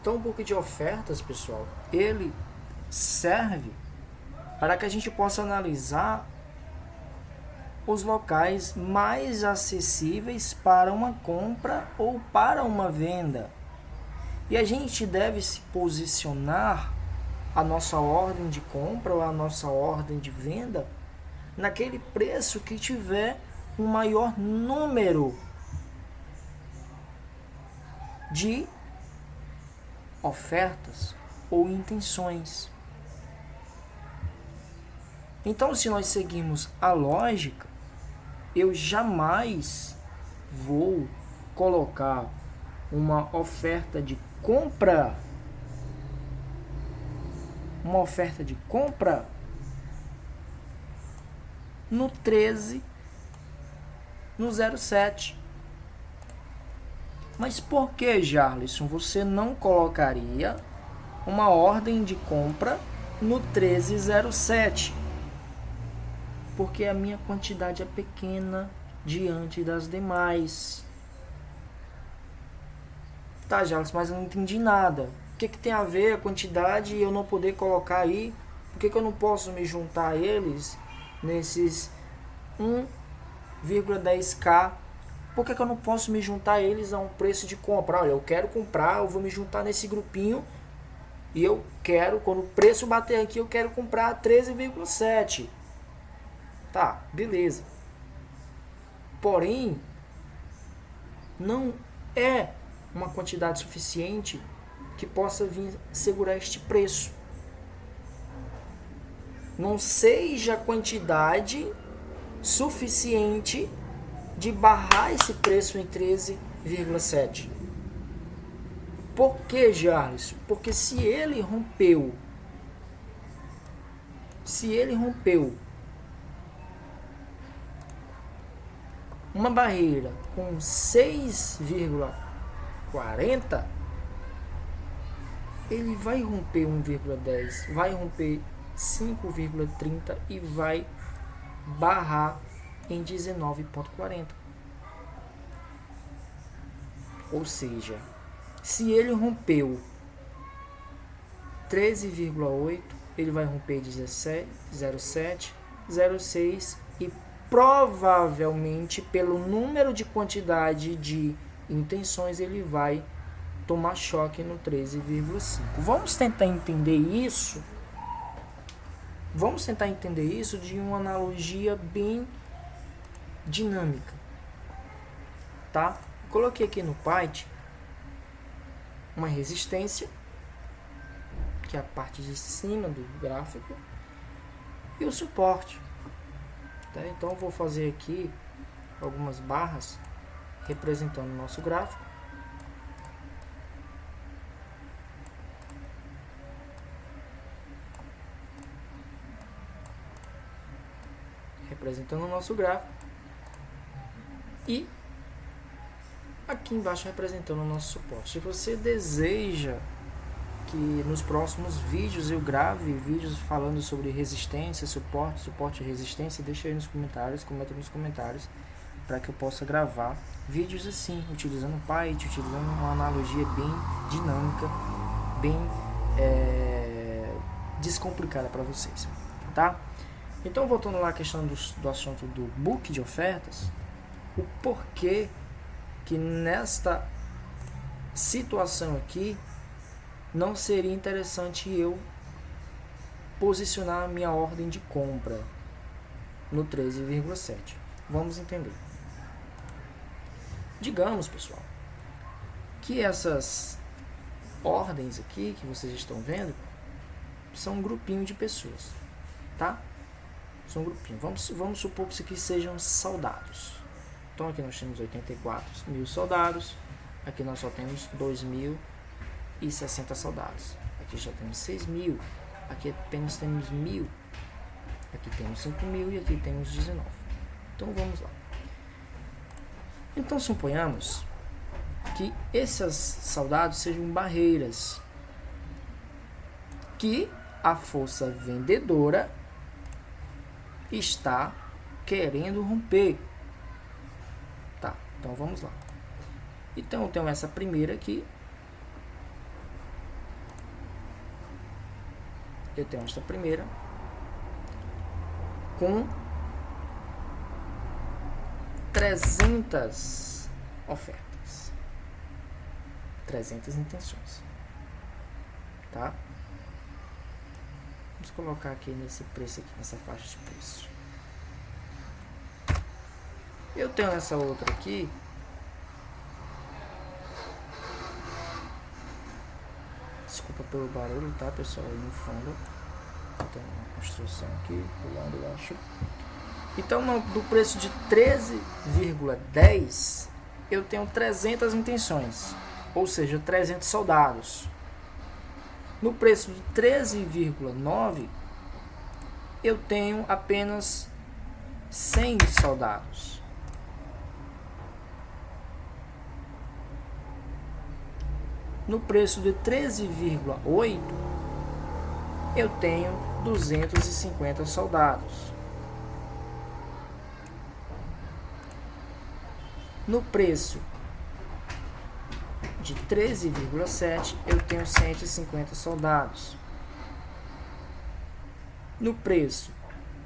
Então o book de ofertas, pessoal, ele serve para que a gente possa analisar os locais mais acessíveis para uma compra ou para uma venda. E a gente deve se posicionar a nossa ordem de compra ou a nossa ordem de venda naquele preço que tiver um maior número de ofertas ou intenções. Então, se nós seguirmos a lógica, eu jamais vou colocar uma oferta de compra, no 13, no 07. Mas por que, Jarlisson, você não colocaria uma ordem de compra no 1307? Porque a minha quantidade é pequena diante das demais. Tá, Jarlisson, mas eu não entendi nada. O que tem a ver a quantidade e eu não poder colocar aí? Por que eu não posso me juntar a eles nesses 1,10k? Por que eu não posso me juntar a eles a um preço de compra? Olha, eu quero comprar, eu vou me juntar nesse grupinho e eu quero, quando o preço bater aqui, eu quero comprar 13,7. Tá, beleza. Porém, não é uma quantidade suficiente que possa vir segurar este preço. Não seja a quantidade suficiente de barrar esse preço em 13,7. Por que, Jarlisson? Porque se ele rompeu uma barreira com 6,40, ele vai romper 1,10, vai romper 5,30 e vai barrar em 19,40. Ou seja, se ele rompeu 13,8, ele vai romper 17, 07, 06 e provavelmente pelo número de quantidade de intenções ele vai tomar choque no 13,5. Vamos tentar entender isso de uma analogia bem dinâmica, tá? Coloquei aqui no Python uma resistência, que é a parte de cima do gráfico, e o suporte, tá? Então eu vou fazer aqui algumas barras representando o nosso gráfico. E aqui embaixo representando o nosso suporte. Se você deseja que nos próximos vídeos eu grave vídeos falando sobre resistência, suporte e resistência, deixa aí nos comentários, comenta nos comentários, para que eu possa gravar vídeos assim, utilizando o Python, utilizando uma analogia bem dinâmica, bem descomplicada para vocês, tá? Então, voltando lá à questão do assunto do book de ofertas, o porquê que nesta situação aqui não seria interessante eu posicionar a minha ordem de compra no 13,7. Vamos entender. Digamos, pessoal, que essas ordens aqui que vocês estão vendo são um grupinho de pessoas, tá? São um grupinho. Vamos supor que isso aqui sejam soldados. Então aqui nós temos 84 mil soldados, aqui nós só temos 2.060 soldados, aqui já temos 6.000, aqui apenas temos 1.000, aqui temos 5.000 e aqui temos 19. Então vamos lá. Então suponhamos que esses soldados sejam barreiras que a força vendedora está querendo romper. Tá, então vamos lá. Então eu tenho essa primeira aqui, eu tenho esta primeira com 300 ofertas, 300 intenções, tá? Vamos colocar aqui nesse preço aqui, nessa faixa de preço. Eu tenho essa outra aqui, desculpa pelo barulho, tá, pessoal, aí no fundo tem uma construção aqui pulando, eu acho. Então, do preço de 13,10 eu tenho 300 intenções, ou seja, 300 soldados. No preço de 13,9 eu tenho apenas 100 soldados. No preço de 13,8 eu tenho 250 soldados. No preço de 13,7 eu tenho 150 soldados. No preço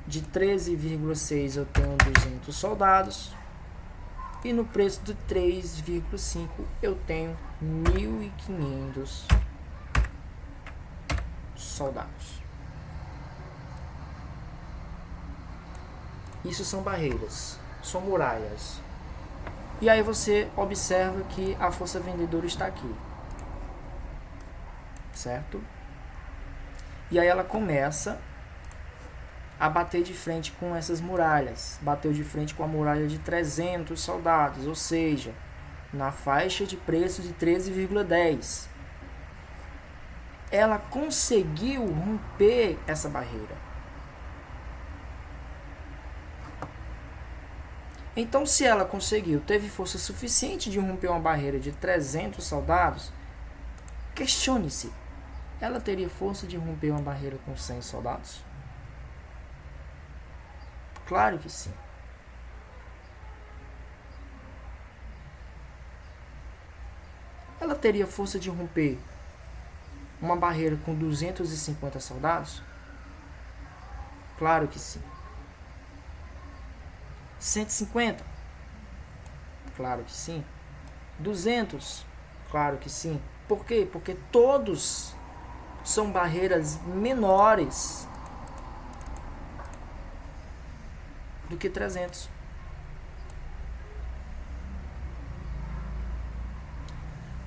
de 13,6 eu tenho 200 soldados. E no preço de 3,5 eu tenho 1.500 soldados. Isso são barreiras, são muralhas. E aí você observa que a força vendedora está aqui, certo? E aí ela começa a bater de frente com essas muralhas. Bateu de frente com a muralha de 300 soldados, ou seja, na faixa de preço de 13,10. Ela conseguiu romper essa barreira. Então, se ela conseguiu, teve força suficiente de romper uma barreira de 300 soldados, questione-se, ela teria força de romper uma barreira com 100 soldados? Claro que sim. Ela teria força de romper uma barreira com 250 soldados? Claro que sim. 150? Claro que sim. 200? Claro que sim. Por quê? Porque todos são barreiras menores do que 300.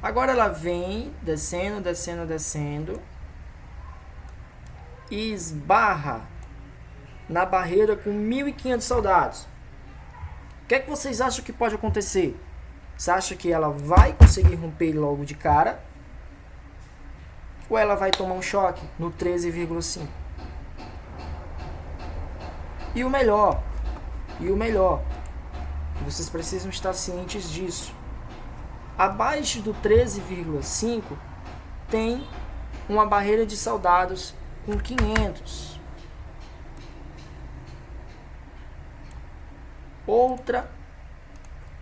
Agora ela vem descendo, descendo, descendo e esbarra na barreira com 1.500 soldados. O que é que vocês acham que pode acontecer? Você acha que ela vai conseguir romper logo de cara? Ou ela vai tomar um choque no 13,5? E o melhor, que vocês precisam estar cientes disso. Abaixo do 13,5 tem uma barreira de soldados com 500. Outra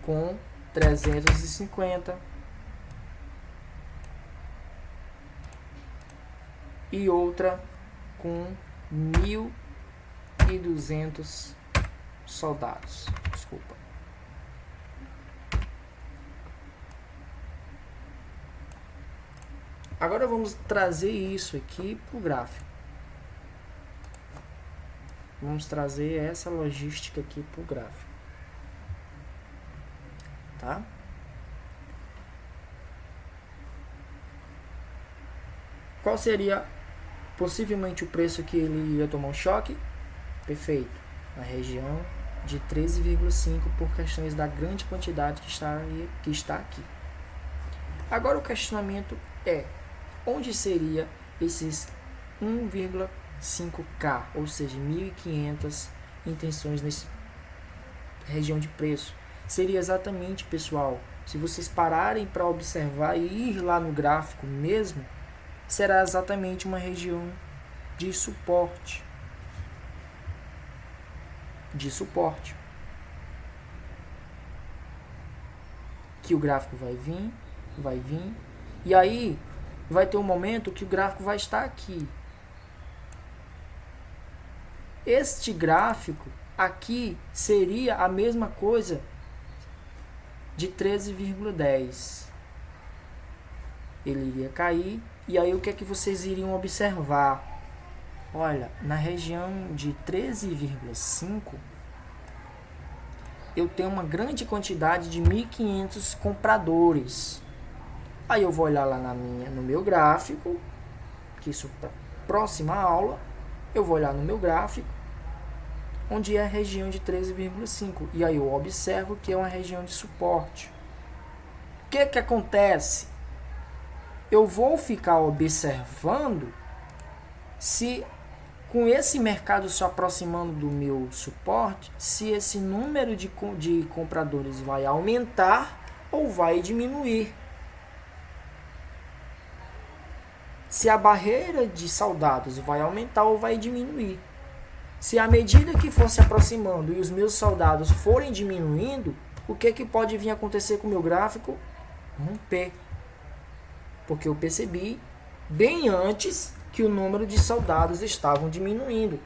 com 350 e outra com 1.200 soldados. Desculpa. Agora vamos trazer isso aqui para o gráfico. Vamos trazer essa logística aqui para o gráfico. Tá? Qual seria possivelmente o preço que ele ia tomar um choque? Perfeito. Na região de 13,5 por questões da grande quantidade que está aqui. Agora o questionamento é: onde seria esses 1,5K, ou seja, 1.500 intenções nessa região de preço? Seria exatamente, pessoal, se vocês pararem para observar e ir lá no gráfico mesmo, será exatamente uma região de suporte. Que o gráfico vai vir, e aí vai ter um momento que o gráfico vai estar aqui. Este gráfico aqui seria a mesma coisa de 13,10. Ele iria cair, e aí o que é que vocês iriam observar? Olha, na região de 13,5, eu tenho uma grande quantidade de 1.500 compradores. Aí eu vou olhar lá no meu gráfico, que isso para próxima aula, eu vou olhar no meu gráfico, onde é a região de 13,5. E aí eu observo que é uma região de suporte. O que que acontece? Eu vou ficar observando se, com esse mercado se aproximando do meu suporte, se esse número de compradores vai aumentar ou vai diminuir. Se a barreira de soldados vai aumentar ou vai diminuir. Se à medida que for se aproximando e os meus soldados forem diminuindo, o que pode vir a acontecer com o meu gráfico? Romper. Porque eu percebi bem antes que o número de soldados estavam diminuindo.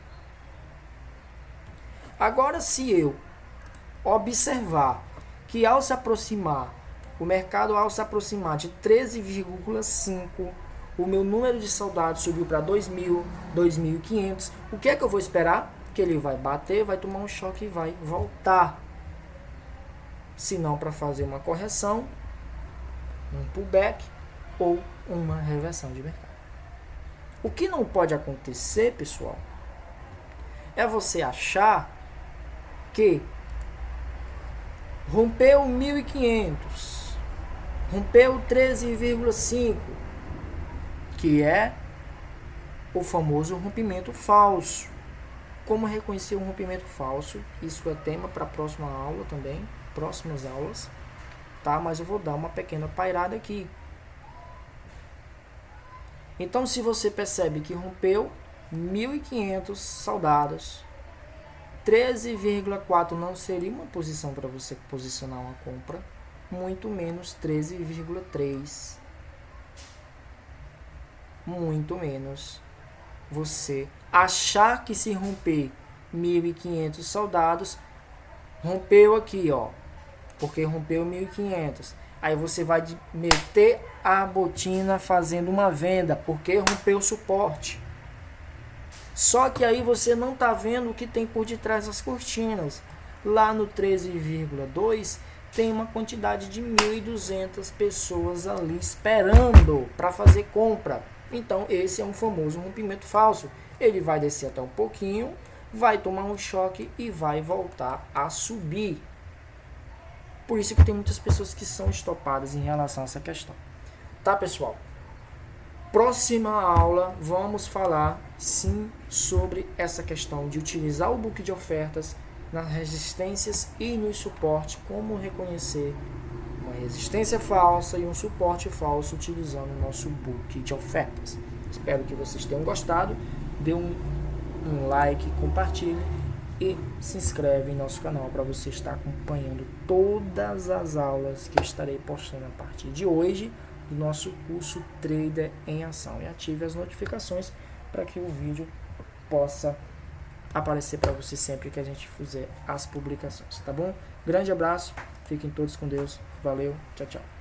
Agora, se eu observar que ao se aproximar, o mercado ao se aproximar de 13,5, o meu número de soldados subiu para 2.000, 2.500, o que é que eu vou esperar? Que ele vai bater, vai tomar um choque e vai voltar. Se não, para fazer uma correção, um pullback ou uma reversão de mercado. O que não pode acontecer, pessoal, é você achar que rompeu 1.500, rompeu 13,5, que é o famoso rompimento falso. Como reconhecer um rompimento falso? Isso é tema para a próxima aula também, próximas aulas, tá? Mas eu vou dar uma pequena pairada aqui. Então, se você percebe que rompeu 1.500 soldados, 13,4 não seria uma posição para você posicionar uma compra, muito menos 13,3, muito menos você achar que se romper 1.500 soldados, rompeu aqui, ó, porque rompeu 1.500. Aí você vai meter a botina fazendo uma venda, porque rompeu o suporte. Só que aí você não está vendo o que tem por detrás das cortinas. Lá no 13,2 tem uma quantidade de 1.200 pessoas ali esperando para fazer compra. Então esse é um famoso rompimento falso. Ele vai descer até um pouquinho, vai tomar um choque e vai voltar a subir. Por isso que tem muitas pessoas que são estopadas em relação a essa questão. Tá, pessoal? Próxima aula vamos falar sim sobre essa questão de utilizar o book de ofertas nas resistências e nos suportes, como reconhecer uma resistência falsa e um suporte falso utilizando o nosso book de ofertas. Espero que vocês tenham gostado. Dê um like, compartilhe e se inscreve em nosso canal para você estar acompanhando todas as aulas que eu estarei postando a partir de hoje do nosso curso Trader em Ação, e ative as notificações para que o vídeo possa aparecer para você sempre que a gente fizer as publicações, tá bom? Grande abraço, fiquem todos com Deus, valeu, tchau, tchau.